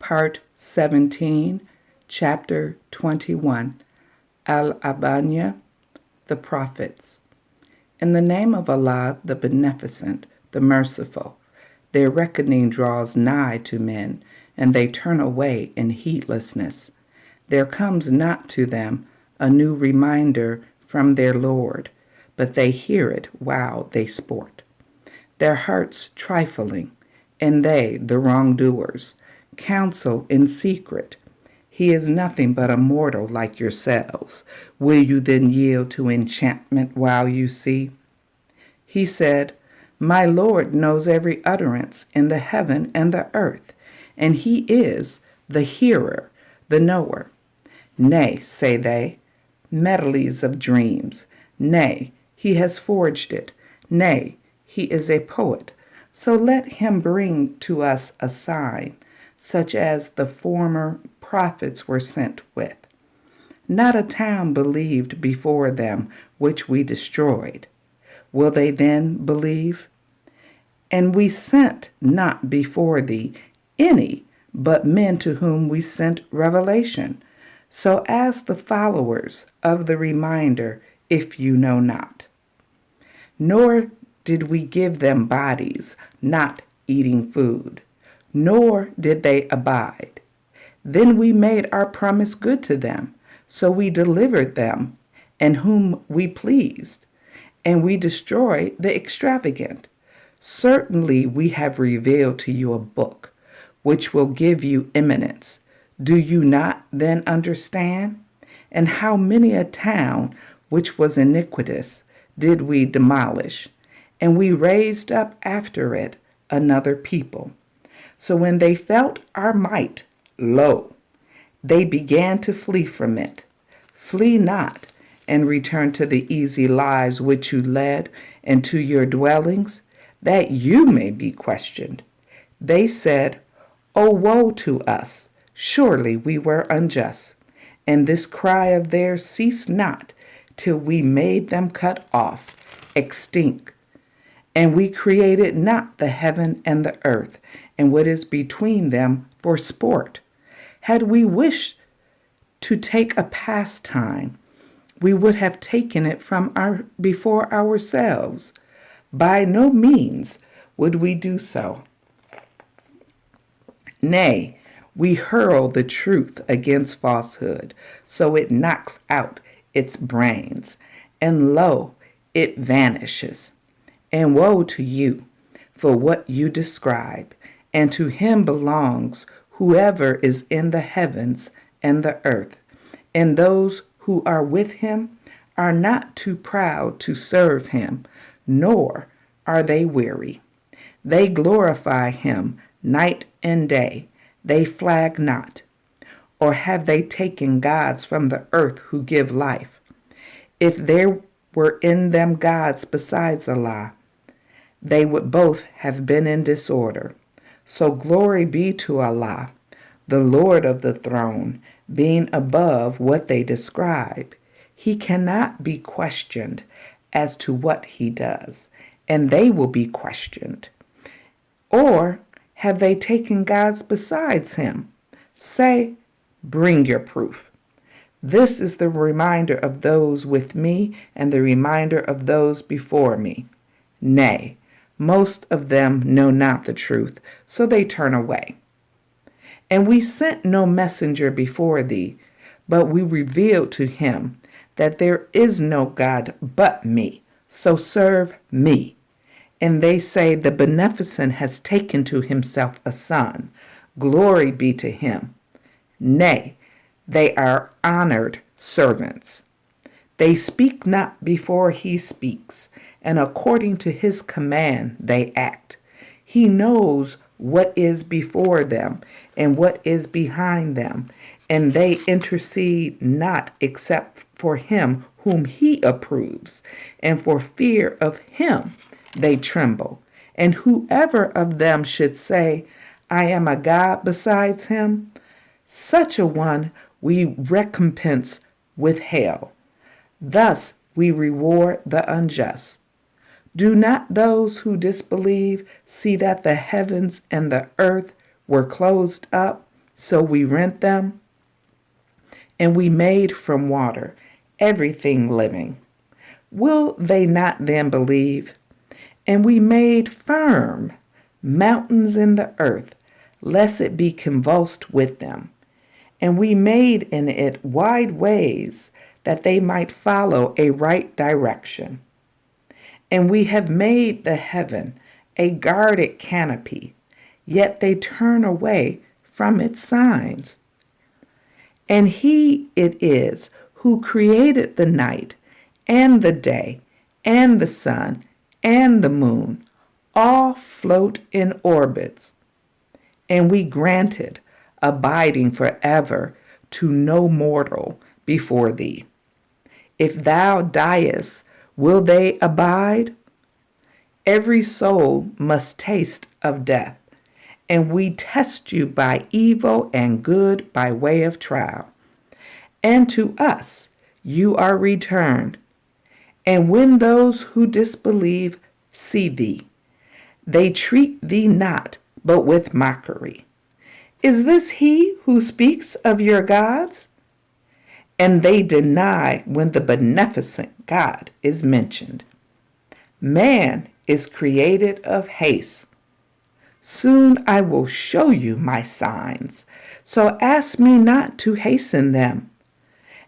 Part 17, Chapter 21, Al-Abanya, the Prophets. In the name of Allah, the Beneficent, the Merciful, their reckoning draws nigh to men, and they turn away in heedlessness. There comes not to them a new reminder from their Lord, but they hear it while they sport. Their hearts trifling, and they, the wrongdoers, counsel in secret. He is nothing but a mortal like yourselves. Will you then yield to enchantment while you see? He said, My Lord knows every utterance in the heaven and the earth, and he is the hearer, the knower. Nay, say they, medleys of dreams. Nay, he has forged it. Nay, he is a poet. So let him bring to us a sign, such as the former prophets were sent with. Not a town believed before them which we destroyed. Will they then believe? And we sent not before thee any but men to whom we sent revelation, so as the followers of the reminder, if you know not. Nor did we give them bodies, not eating food, nor did they abide. Then we made our promise good to them, so we delivered them, and whom we pleased, and we destroyed the extravagant. Certainly we have revealed to you a book, which will give you eminence. Do you not then understand? And how many a town which was iniquitous did we demolish, and we raised up after it another people. So when they felt our might, lo, they began to flee from it. Flee not, and return to the easy lives which you led, and to your dwellings, that you may be questioned. They said, O woe to us! Surely we were unjust. And this cry of theirs ceased not, till we made them cut off, extinct. And we created not the heaven and the earth, and what is between them for sport. Had we wished to take a pastime, we would have taken it from before ourselves. By no means would we do so. Nay, we hurl the truth against falsehood, so it knocks out its brains, and lo, it vanishes. And woe to you for what you describe, and to him belongs whoever is in the heavens and the earth, and those who are with him are not too proud to serve him, nor are they weary. They glorify him night and day, they flag not. Or have they taken gods from the earth who give life? If there were in them gods besides Allah, they would both have been in disorder. So glory be to Allah, the Lord of the throne, being above what they describe. He cannot be questioned as to what he does, and they will be questioned. Or have they taken gods besides him? Say, bring your proof. This is the reminder of those with me and the reminder of those before me. Nay, most of them know not the truth, so they turn away. And we sent no messenger before thee, but we revealed to him that there is no God but me, so serve me. And they say the Beneficent has taken to himself a son. Glory be to him. Nay, they are honored servants. They speak not before he speaks, and according to his command they act. He knows what is before them and what is behind them, and they intercede not except for him whom he approves, and for fear of him they tremble. And whoever of them should say, I am a god besides him, such a one we recompense with hell. Thus we reward the unjust. Do not those who disbelieve see that the heavens and the earth were closed up, So we rent them, and we made from water everything living. Will they not then believe? And we made firm mountains in the earth, lest it be convulsed with them. And we made in it wide ways, that they might follow a right direction. And we have made the heaven a guarded canopy, yet they turn away from its signs. And he it is who created the night and the day and the sun and the moon, all float in orbits. And we granted abiding forever to no mortal before thee. If thou diest, will they abide? Every soul must taste of death, and we test you by evil and good by way of trial. And to us you are returned. And when those who disbelieve see thee, they treat thee not, but with mockery. Is this he who speaks of your gods? And they deny when the beneficent God is mentioned. Man is created of haste. Soon I will show you my signs, so ask me not to hasten them.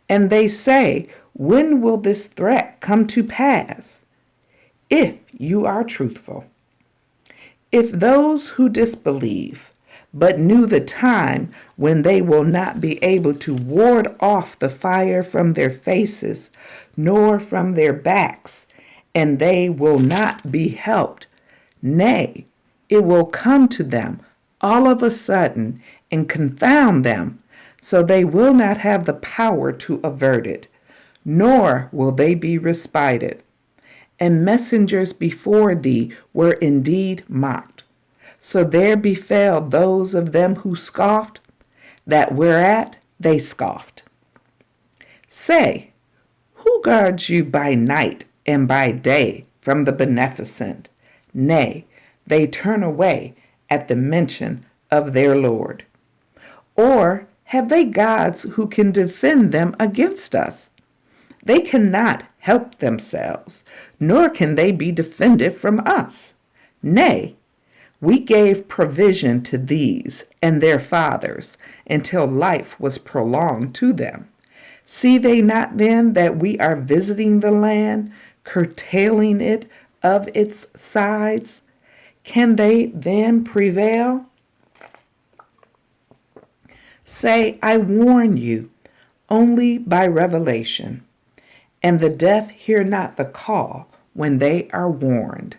And they say, when will this threat come to pass? If you are truthful. If those who disbelieve, but knew the time when they will not be able to ward off the fire from their faces, nor from their backs, and they will not be helped. Nay, it will come to them all of a sudden and confound them, so they will not have the power to avert it, nor will they be respited. And messengers before thee were indeed mocked. So there befell those of them who scoffed, that whereat they scoffed. Say, who guards you by night and by day from the beneficent? Nay, they turn away at the mention of their Lord. Or have they gods who can defend them against us? They cannot help themselves, nor can they be defended from us. Nay, we gave provision to these and their fathers until life was prolonged to them. See they not then that we are visiting the land, curtailing it of its sides? Can they then prevail? Say, I warn you, only by revelation, and the deaf hear not the call when they are warned.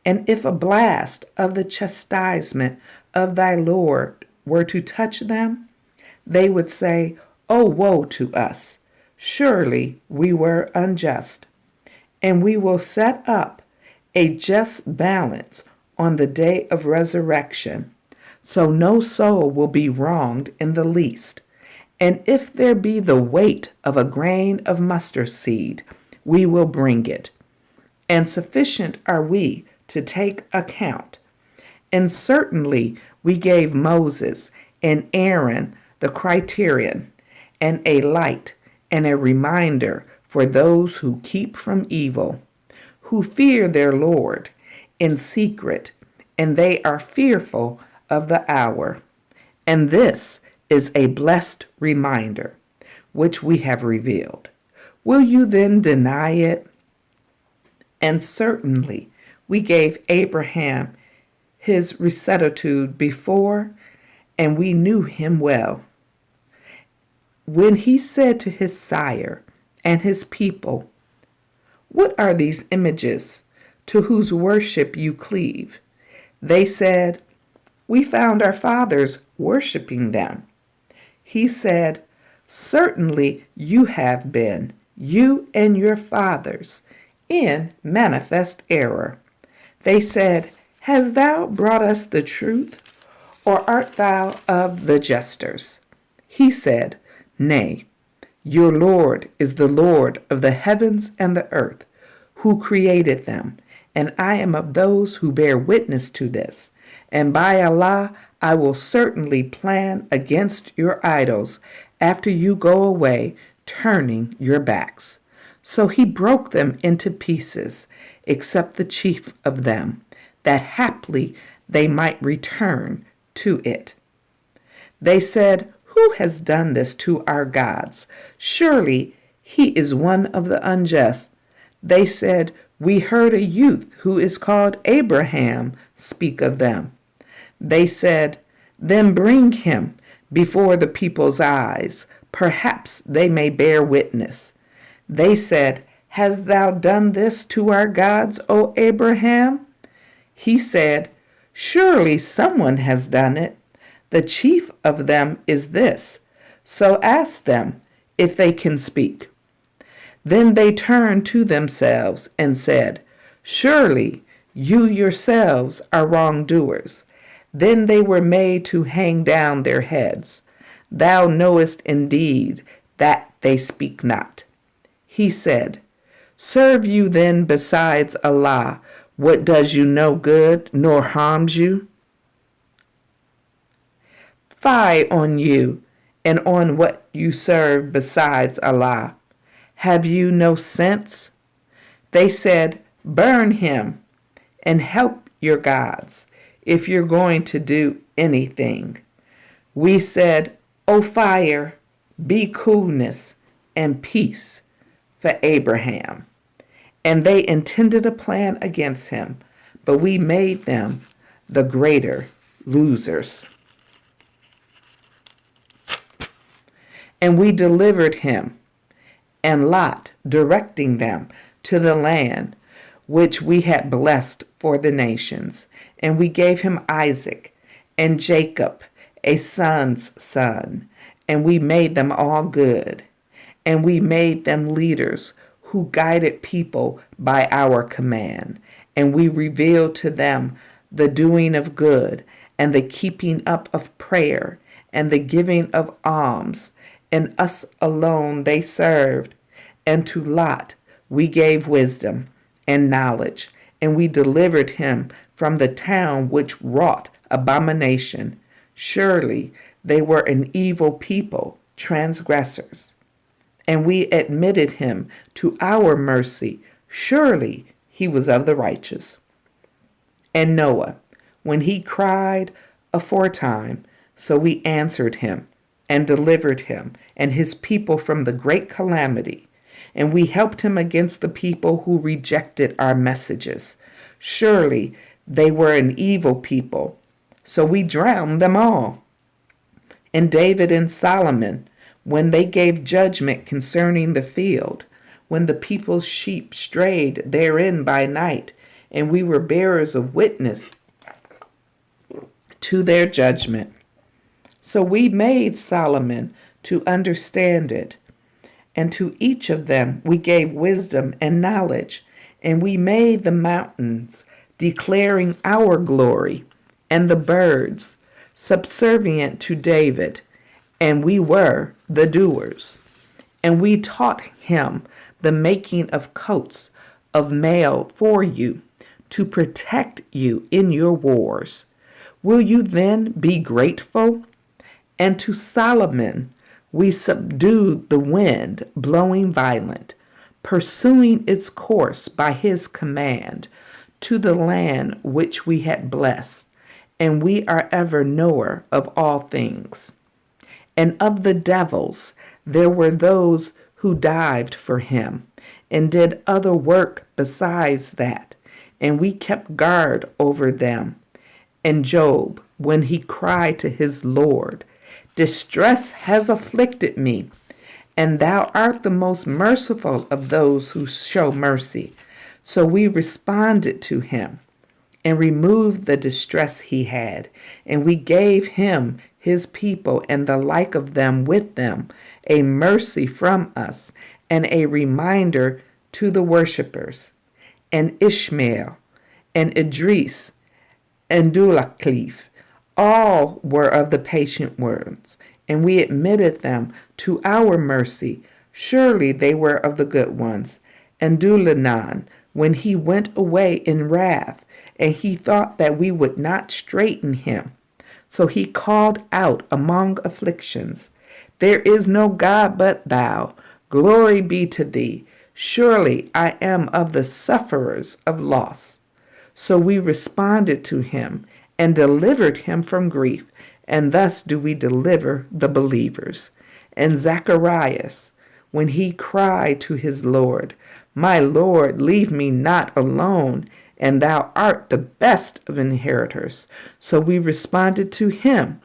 And if a blast of the chastisement of thy Lord were to touch them, they would say, Oh, woe to us! Surely we were unjust. And we will set up a just balance on the day of resurrection, so no soul will be wronged in the least. And if there be the weight of a grain of mustard seed, we will bring it. And sufficient are we to take account. And certainly we gave Moses and Aaron the criterion, and a light and a reminder for those who keep from evil, who fear their Lord in secret, and they are fearful of the hour. And this is a blessed reminder, which we have revealed. Will you then deny it? And certainly we gave Abraham his rectitude before, and we knew him well. When he said to his sire and his people, What are these images to whose worship you cleave? They said, We found our fathers worshiping them. He said, Certainly you have been, you and your fathers, in manifest error. They said, Hast thou brought us the truth, or art thou of the jesters? He said, Nay, your Lord is the Lord of the heavens and the earth, who created them, and I am of those who bear witness to this, and by Allah I will certainly plan against your idols after you go away, turning your backs. So he broke them into pieces, except the chief of them, that haply they might return to it. They said, Who has done this to our gods? Surely he is one of the unjust. They said, We heard a youth who is called Abraham speak of them. They said, Then bring him before the people's eyes. Perhaps they may bear witness. They said, Hast thou done this to our gods, O Abraham? He said, Surely someone has done it. The chief of them is this. So ask them if they can speak. Then they turned to themselves and said, Surely you yourselves are wrongdoers. Then they were made to hang down their heads. Thou knowest indeed that they speak not. He said, Serve you then besides Allah what does you no good nor harms you? Fie on you and on what you serve besides Allah. Have you no sense? They said, Burn him and help your gods if you're going to do anything. We said, O fire, be coolness and peace for Abraham. And they intended a plan against him, but we made them the greater losers. And we delivered him and Lot, directing them to the land which we had blessed for the nations. And we gave him Isaac and Jacob, a son's son, and we made them all good. And we made them leaders who guided people by our command. And we revealed to them the doing of good and the keeping up of prayer and the giving of alms. And us alone they served. And to Lot we gave wisdom and knowledge, and we delivered him from the town which wrought abomination. Surely they were an evil people, transgressors. And we admitted him to our mercy. Surely he was of the righteous. And Noah, when he cried aforetime, so we answered him and delivered him and his people from the great calamity. And we helped him against the people who rejected our messages. Surely they were an evil people, so we drowned them all. And David and Solomon, when they gave judgment concerning the field, when the people's sheep strayed therein by night, and we were bearers of witness to their judgment. So we made Solomon to understand it. And to each of them we gave wisdom and knowledge, and we made the mountains declaring our glory, and the birds subservient to David, and we were the doers. And we taught him the making of coats of mail for you, to protect you in your wars. Will you then be grateful? And to Solomon we subdued the wind blowing violent, pursuing its course by his command, to the land which we had blessed, and we are ever knower of all things. And of the devils there were those who dived for him, and did other work besides that, and we kept guard over them. And Job, when he cried to his Lord, Distress has afflicted me, and thou art the most merciful of those who show mercy. So we responded to him and removed the distress he had, and we gave him his people and the like of them with them, a mercy from us and a reminder to the worshippers. And Ishmael and Idris and Dulakleef, all were of the patient ones, and we admitted them to our mercy. Surely they were of the good ones. And Dulanan, when he went away in wrath, and he thought that we would not straighten him. So he called out among afflictions, "There is no God but thou. Glory be to thee. Surely I am of the sufferers of loss." So we responded to him and delivered him from grief, and thus do we deliver the believers. And Zacharias, when he cried to his Lord, "My Lord, leave me not alone, and thou art the best of inheritors." So we responded to him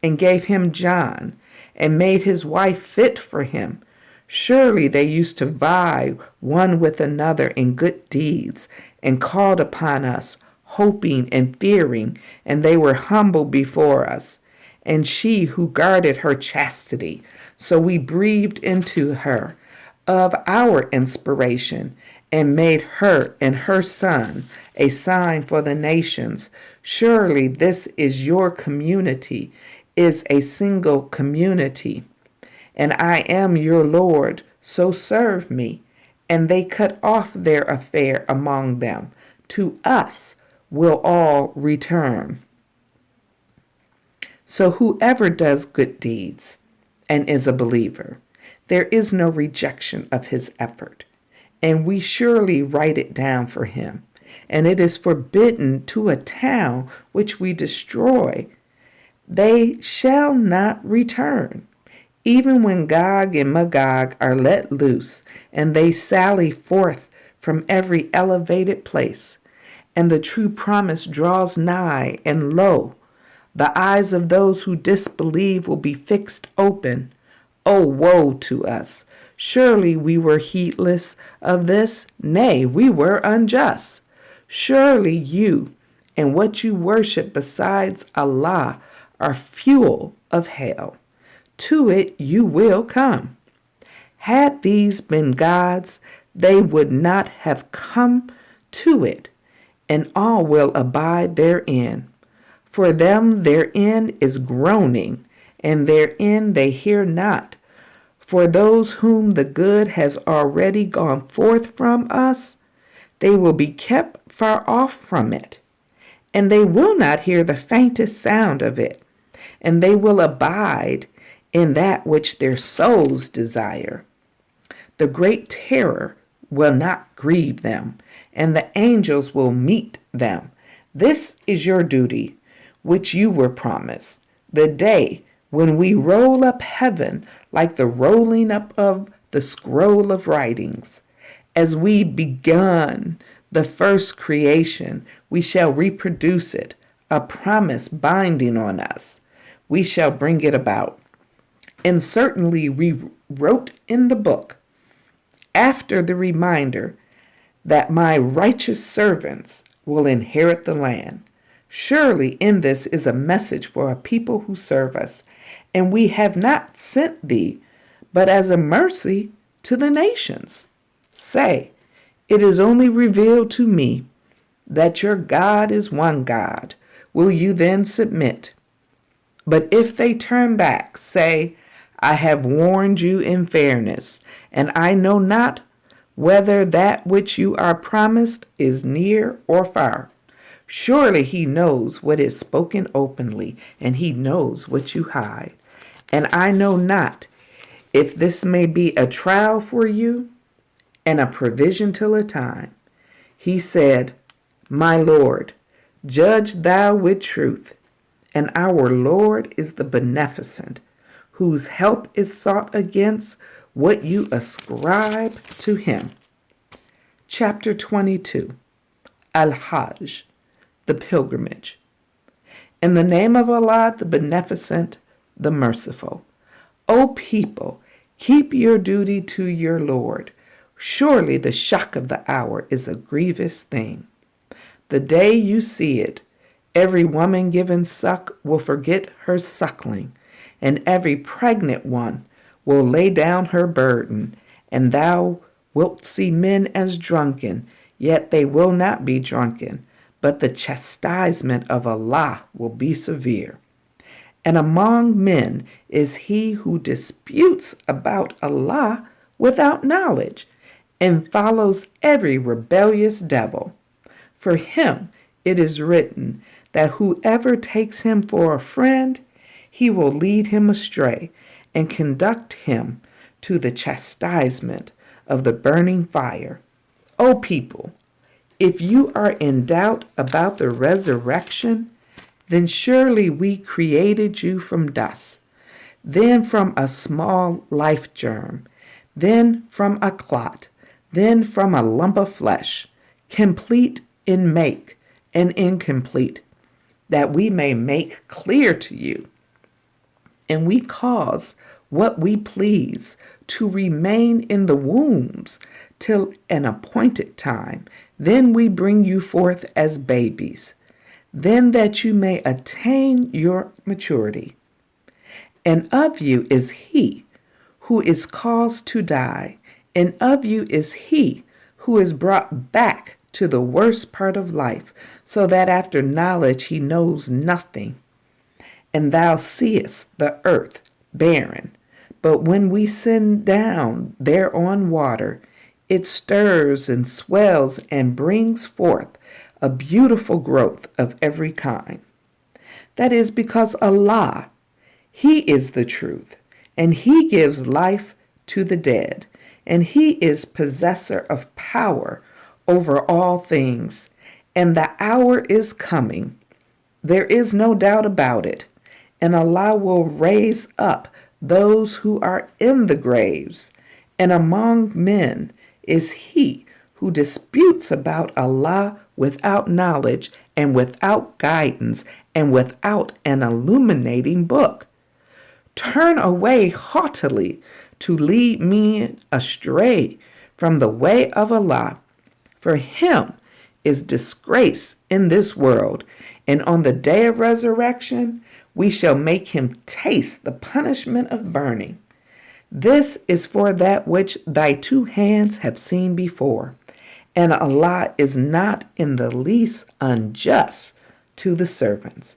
and gave him John and made his wife fit for him. Surely they used to vie one with another in good deeds and called upon us, hoping and fearing, and they were humble before us. And she who guarded her chastity, so we breathed into her of our inspiration and made her and her son a sign for the nations. Surely this is your community, is a single community. And I am your Lord, so serve me. And they cut off their affair among them. To us will all return. So whoever does good deeds and is a believer, there is no rejection of his effort. And we surely write it down for him. And it is forbidden to a town which we destroy. They shall not return. Even when Gog and Magog are let loose, and they sally forth from every elevated place, and the true promise draws nigh, and lo, the eyes of those who disbelieve will be fixed open. O woe to us! Surely we were heedless of this, nay, we were unjust. Surely you and what you worship besides Allah are fuel of hell. To it you will come. Had these been gods, they would not have come to it, and all will abide therein. For them their end is groaning, and their end they hear not. For those whom the good has already gone forth from us, they will be kept far off from it, and they will not hear the faintest sound of it, and they will abide in that which their souls desire. The great terror will not grieve them, and the angels will meet them. This is your duty, which you were promised, the day when we roll up heaven like the rolling up of the scroll of writings. As we begun the first creation, we shall reproduce it, a promise binding on us. We shall bring it about. And certainly we wrote in the book, after the reminder, that my righteous servants will inherit the land. Surely in this is a message for a people who serve us, and we have not sent thee, but as a mercy to the nations. Say, it is only revealed to me that your God is one God. Will you then submit? But if they turn back, say, I have warned you in fairness, and I know not whether that which you are promised is near or far. Surely he knows what is spoken openly, and he knows what you hide. And I know not if this may be a trial for you and a provision till a time. He said, My Lord, judge thou with truth, and our Lord is the beneficent, whose help is sought against what you ascribe to him. Chapter 22, Al-Hajj, the pilgrimage. In the name of Allah, the beneficent, the merciful. O people, keep your duty to your Lord. Surely the shock of the hour is a grievous thing. The day you see it, every woman given suck will forget her suckling, and every pregnant one will lay down her burden, and thou wilt see men as drunken, yet they will not be drunken, but the chastisement of Allah will be severe. And among men is he who disputes about Allah without knowledge, and follows every rebellious devil. For him it is written that whoever takes him for a friend, he will lead him astray and conduct him to the chastisement of the burning fire. O people, if you are in doubt about the resurrection, then surely we created you from dust, then from a small life germ, then from a clot, then from a lump of flesh, complete in make and incomplete, that we may make clear to you. And we cause what we please to remain in the wombs till an appointed time. Then we bring you forth as babies, then that you may attain your maturity. And of you is he who is caused to die, and of you is he who is brought back to the worst part of life, so that after knowledge he knows nothing. And thou seest the earth barren, but when we send down thereon water, it stirs and swells and brings forth a beautiful growth of every kind. That is because Allah, He is the truth, and He gives life to the dead, and He is possessor of power over all things, and the hour is coming. There is no doubt about it, and Allah will raise up those who are in the graves, and among men is he who disputes about Allah without knowledge and without guidance and without an illuminating book. Turn away haughtily to lead me astray from the way of Allah. For him is disgrace in this world, and on the day of resurrection we shall make him taste the punishment of burning. This is for that which thy two hands have seen before, and Allah is not in the least unjust to the servants.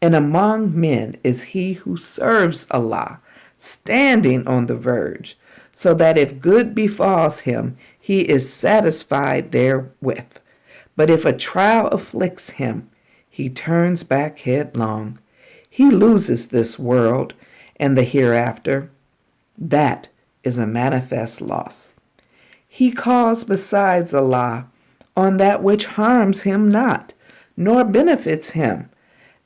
And among men is he who serves Allah, standing on the verge, so that if good befalls him, he is satisfied therewith. But if a trial afflicts him, he turns back headlong. He loses this world and the hereafter. That is a manifest loss. He calls besides Allah on that which harms him not, nor benefits him.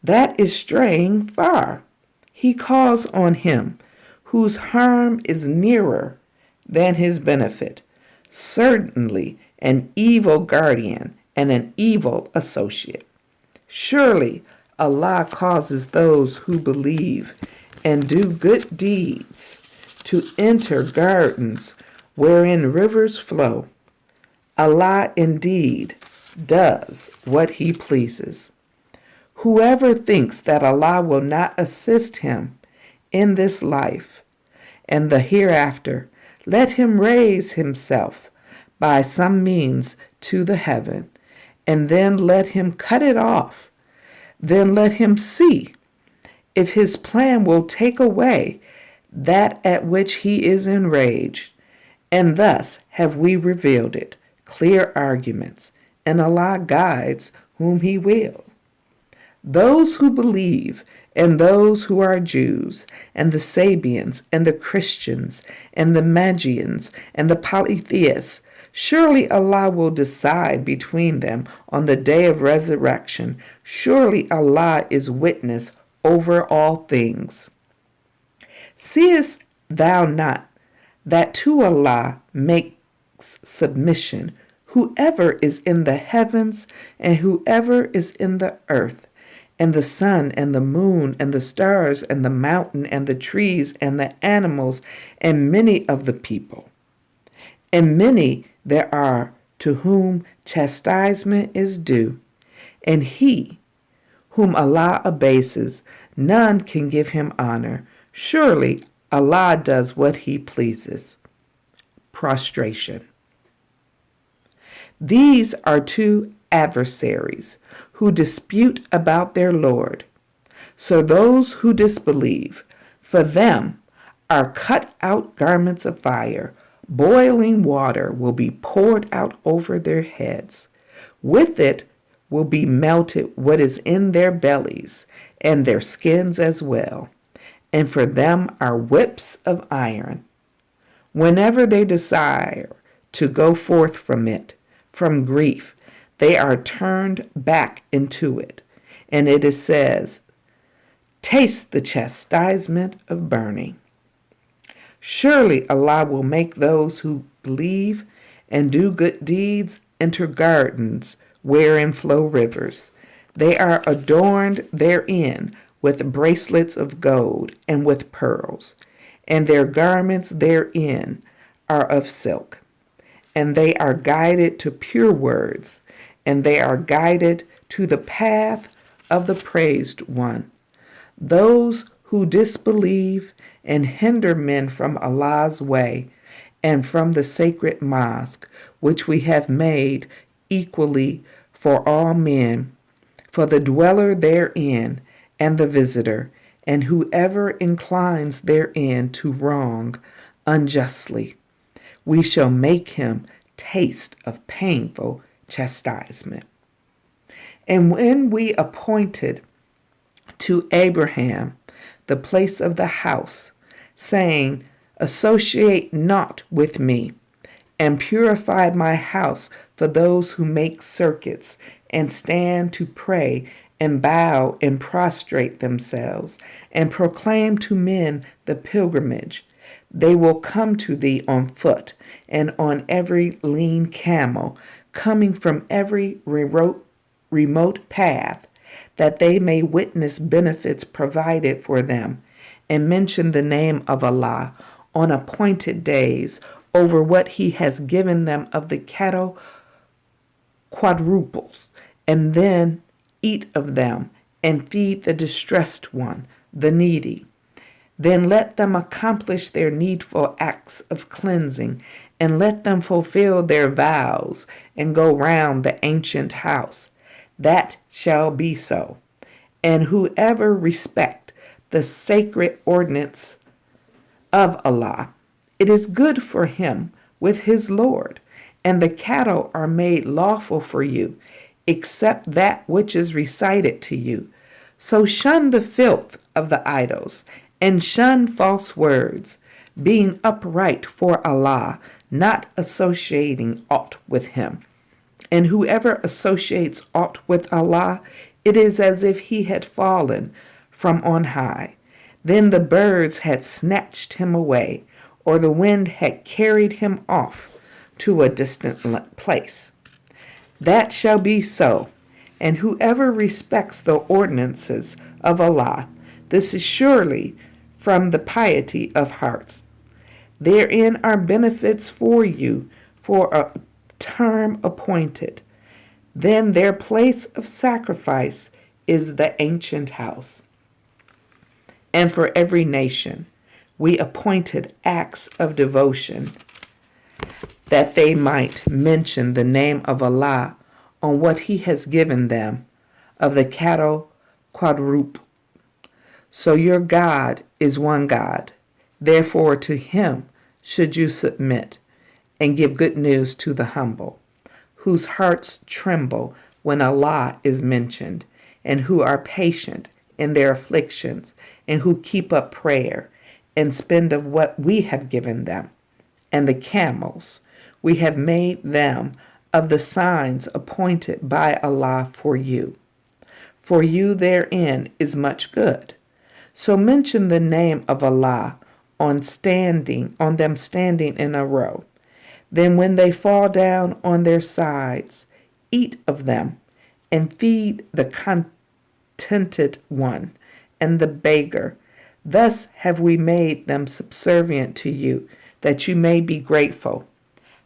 That is straying far. He calls on him whose harm is nearer than his benefit, certainly an evil guardian and an evil associate. Surely Allah causes those who believe and do good deeds to enter gardens wherein rivers flow. Allah indeed does what he pleases. Whoever thinks that Allah will not assist him in this life and the hereafter, let him raise himself by some means to the heaven, and then let him cut it off. Then let him see if his plan will take away that at which he is enraged. And thus have we revealed it, clear arguments, and Allah guides whom he will. Those who believe, and those who are Jews, and the Sabians, and the Christians, and the Magians, and the polytheists, surely Allah will decide between them on the day of resurrection. Surely Allah is witness over all things. Seest thou not that to Allah makes submission whoever is in the heavens and whoever is in the earth, and the sun and the moon and the stars and the mountain and the trees and the animals and many of the people? And many there are to whom chastisement is due, and he whom Allah abases, none can give him honor. Surely Allah does what he pleases. Prostration. These are two adversaries who dispute about their Lord. So those who disbelieve, for them are cut out garments of fire. Boiling water will be poured out over their heads. With it will be melted what is in their bellies, and their skins as well. And for them are whips of iron. Whenever they desire to go forth from it, from grief, they are turned back into it. And it is says, taste the chastisement of burning. Surely Allah will make those who believe and do good deeds enter gardens wherein flow rivers. They are adorned therein with bracelets of gold and with pearls, and their garments therein are of silk. And they are guided to pure words, and they are guided to the path of the praised one. Those who disbelieve and hinder men from Allah's way and from the sacred mosque, which we have made equally for all men, for the dweller therein and the visitor, and whoever inclines therein to wrong unjustly, we shall make him taste of painful chastisement. And when we appointed to Abraham the place of the house, saying, associate not with me, and purify my house for those who make circuits and stand to pray and bow and prostrate themselves and proclaim to men the pilgrimage. They will come to thee on foot and on every lean camel, coming from every remote path, that they may witness benefits provided for them and mention the name of Allah on appointed days over what he has given them of the cattle quadruples, and then eat of them and feed the distressed one, the needy. Then let them accomplish their needful acts of cleansing, and let them fulfill their vows and go round the ancient house. That shall be so. And whoever respect the sacred ordinance of Allah, it is good for him with his Lord, and the cattle are made lawful for you, except that which is recited to you. So shun the filth of the idols, and shun false words, being upright for Allah, not associating aught with him. And whoever associates aught with Allah, it is as if he had fallen from on high. Then the birds had snatched him away, or the wind had carried him off to a distant place. That shall be so. And whoever respects the ordinances of Allah, this is surely from the piety of hearts. Therein are benefits for you for a term appointed. Then their place of sacrifice is the ancient house. And for every nation we appointed acts of devotion, that they might mention the name of Allah on what he has given them of the cattle quadruple. So your God is one God. Therefore to him should you submit, and give good news to the humble, whose hearts tremble when Allah is mentioned, and who are patient in their afflictions, and who keep up prayer, and spend of what we have given them. And the camels, we have made them of the signs appointed by Allah for you. For you therein is much good. So mention the name of Allah on them standing in a row. Then when they fall down on their sides, eat of them, and feed the contented one and the beggar. Thus have we made them subservient to you, that you may be grateful.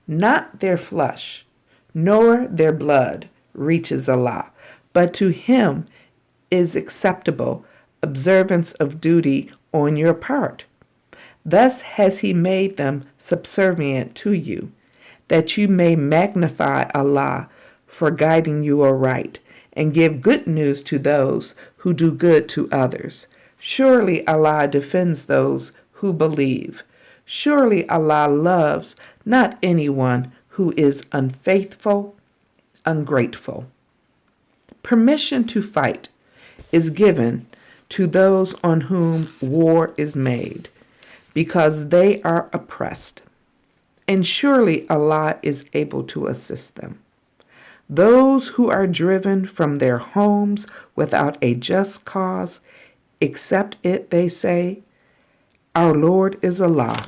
Not their flesh, nor their blood reaches Allah, but to him is acceptable observance of duty on your part. Thus has he made them subservient to you, that you may magnify Allah for guiding you aright, and give good news to those who do good to others. Surely Allah defends those who believe. Surely Allah loves not anyone who is unfaithful, ungrateful. Permission to fight is given to those on whom war is made, because they are oppressed. And surely Allah is able to assist them. Those who are driven from their homes without a just cause, except it, they say, our Lord is Allah.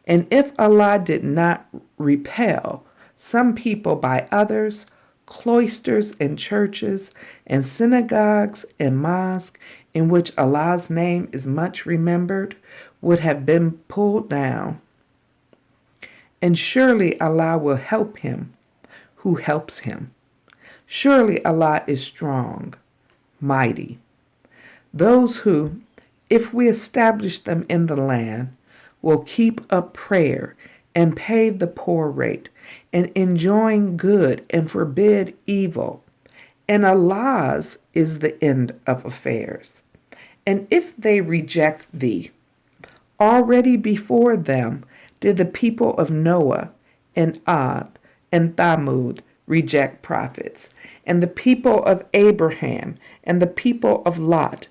And if Allah did not repel some people by others, cloisters and churches and synagogues and mosques in which Allah's name is much remembered would have been pulled down. And surely Allah will help him who helps him. Surely Allah is strong, mighty. Those who, if we establish them in the land, will keep up prayer and pay the poor rate and enjoin good and forbid evil. And Allah's is the end of affairs. And if they reject thee, already before them did the people of Noah and Ad and Thamud reject prophets, and the people of Abraham and the people of Lot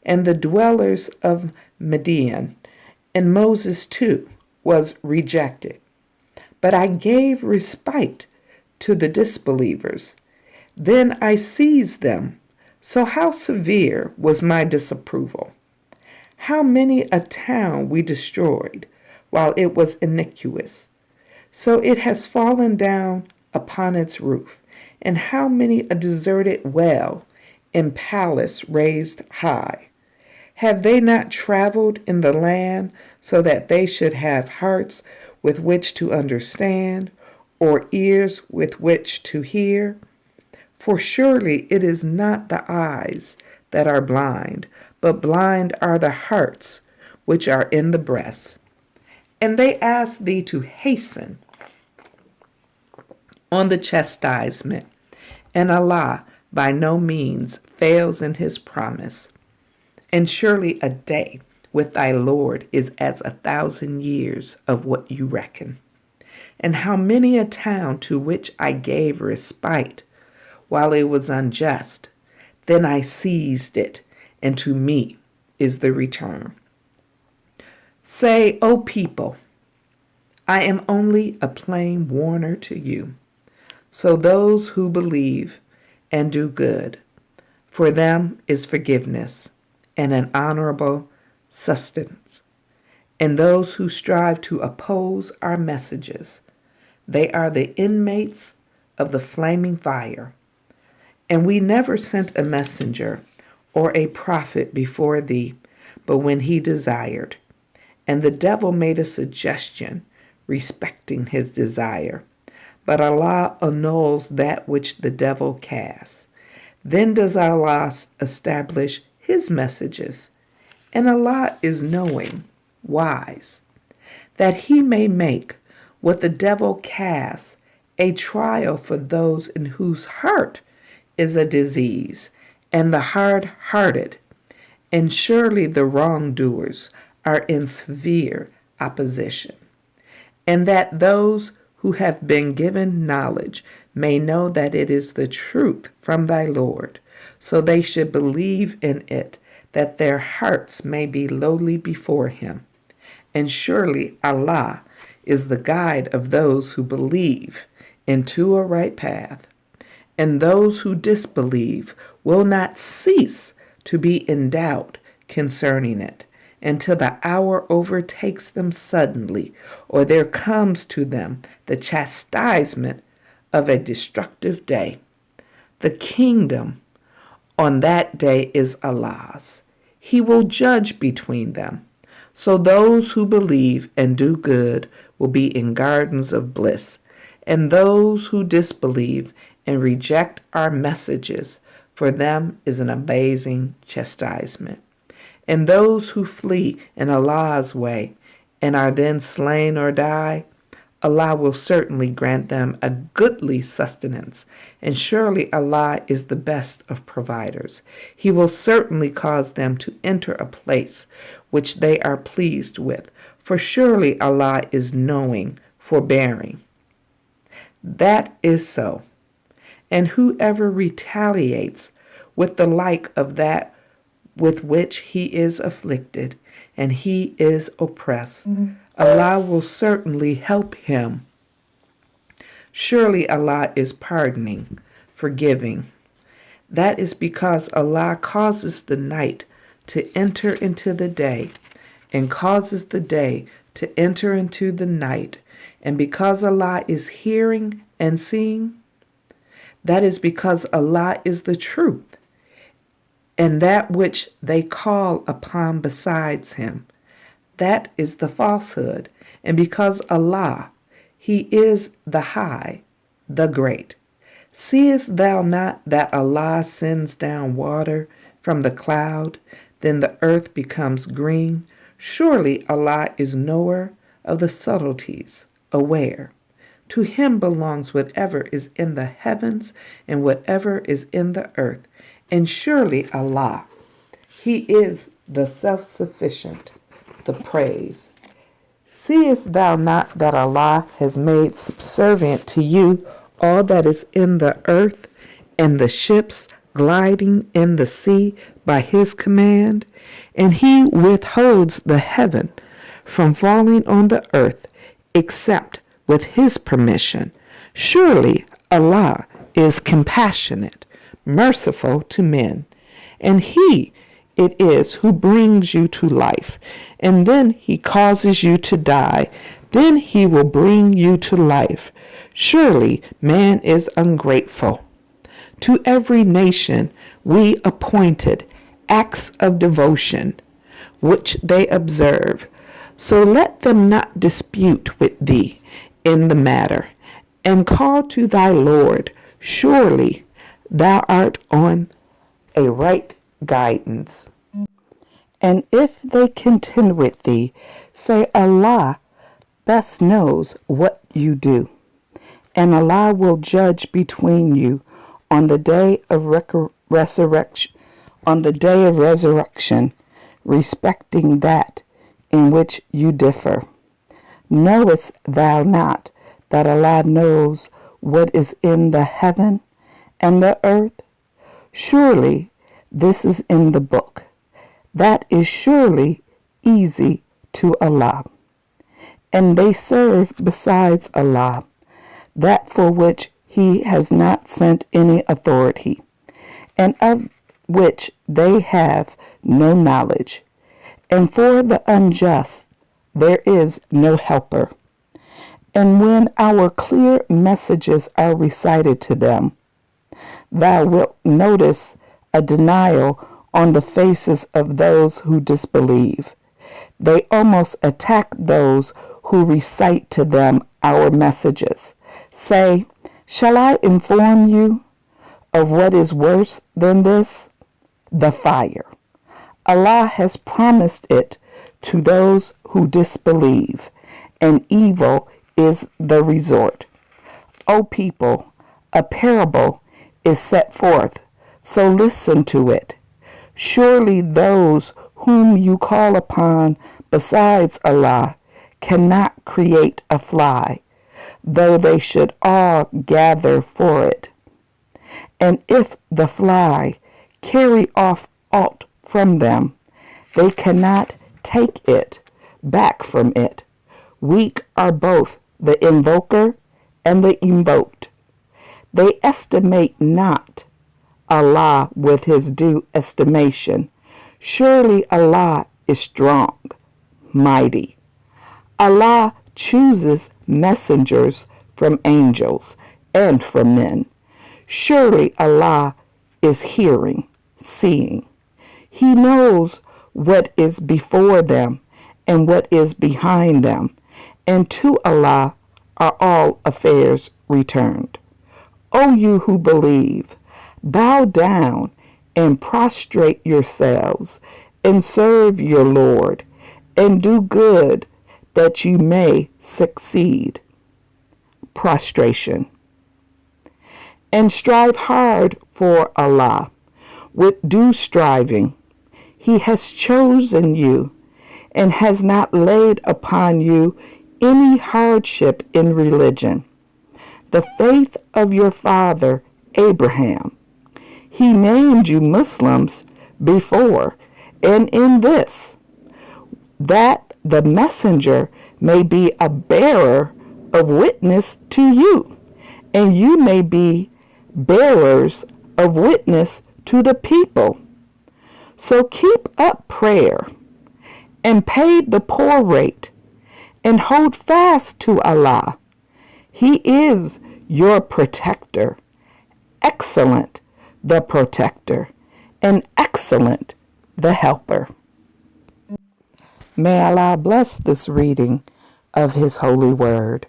and the dwellers of Midian, and Moses too was rejected. But I gave respite to the disbelievers. Then I seized them. So how severe was my disapproval? How many a town we destroyed while it was iniquitous. So it has fallen down upon its roof. And how many a deserted well and palace raised high. Have they not traveled in the land so that they should have hearts with which to understand, or ears with which to hear? For surely it is not the eyes that are blind, but blind are the hearts which are in the breast. And they ask thee to hasten on the chastisement, and Allah by no means fails in his promise. And surely a day with thy Lord is as 1,000 years of what you reckon. And how many a town to which I gave respite while it was unjust, then I seized it, and to me is the return. Say, O people, I am only a plain warner to you. So those who believe and do good, for them is forgiveness and an honorable sustenance. And those who strive to oppose our messages, they are the inmates of the flaming fire. And we never sent a messenger or a prophet before thee, but when he desired. And the devil made a suggestion respecting his desire. But Allah annuls that which the devil casts. Then does Allah establish his messages. And Allah is knowing, wise, that he may make what the devil casts a trial for those in whose heart is a disease, and the hard-hearted. And surely the wrongdoers are in severe opposition. And that those who have been given knowledge may know that it is the truth from thy Lord, so they should believe in it, that their hearts may be lowly before him. And surely Allah is the guide of those who believe into a right path. And those who disbelieve will not cease to be in doubt concerning it, until the hour overtakes them suddenly, or there comes to them the chastisement of a destructive day. The kingdom on that day is Allah's. He will judge between them. So those who believe and do good will be in gardens of bliss, and those who disbelieve and reject our messages, for them is an amazing chastisement. And those who flee in Allah's way and are then slain or die, Allah will certainly grant them a goodly sustenance, and surely Allah is the best of providers. He will certainly cause them to enter a place which they are pleased with, for surely Allah is knowing, forbearing. That is so. and whoever retaliates with the like of that with which he is afflicted, and he is oppressed, Allah will certainly help him. Surely Allah is pardoning, forgiving. That is because Allah causes the night to enter into the day, and causes the day to enter into the night, and because Allah is hearing and seeing, that is because Allah is the truth, and that which they call upon besides him, that is the falsehood, and because Allah, he is the high, the great. Seest thou not that Allah sends down water from the cloud, then the earth becomes green? Surely Allah is knower of the subtleties, aware. To him belongs whatever is in the heavens and whatever is in the earth. And surely Allah, he is the self-sufficient, the praise. Seest thou not that Allah has made subservient to you all that is in the earth, and the ships gliding in the sea by his command? And he withholds the heaven from falling on the earth, except with his permission. Surely Allah is compassionate, merciful to men, and he it is who brings you to life, and then he causes you to die, then he will bring you to life. Surely man is ungrateful. To every nation we appointed acts of devotion, which they observe. So let them not dispute with thee in the matter, and call to thy Lord. Surely thou art on a right guidance. And if they contend with thee, say, Allah best knows what you do, and Allah will judge between you on the day of resurrection, respecting that in which you differ. Knowest thou not that Allah knows what is in the heaven and the earth? Surely this is in the book. That is surely easy to Allah. And they serve besides Allah that for which he has not sent any authority, and of which they have no knowledge. And for the unjust there is no helper. And when our clear messages are recited to them, thou wilt notice a denial on the faces of those who disbelieve. They almost attack those who recite to them our messages. Say, shall I inform you of what is worse than this? The fire. Allah has promised it to those who disbelieve, and evil is the resort. O people, a parable is set forth, so listen to it. Surely those whom you call upon besides Allah cannot create a fly, though they should all gather for it. And if the fly carry off aught from them, they cannot take it back from it. Weak are both the invoker and the invoked. They estimate not Allah with his due estimation. Surely Allah is strong, mighty. Allah chooses messengers from angels and from men. Surely Allah is hearing, seeing. He knows what is before them and what is behind them, and to Allah are all affairs returned. O you who believe, bow down and prostrate yourselves and serve your Lord, and do good that you may succeed. Prostration. And strive hard for Allah with due striving. He has chosen you and has not laid upon you any hardship in religion. The faith of your father Abraham. He named you Muslims before, and in this, that the messenger may be a bearer of witness to you, and you may be bearers of witness to the people. So keep up prayer, and pay the poor rate, and hold fast to Allah. He is your protector, excellent the protector, and excellent the helper. May Allah bless this reading of His holy word.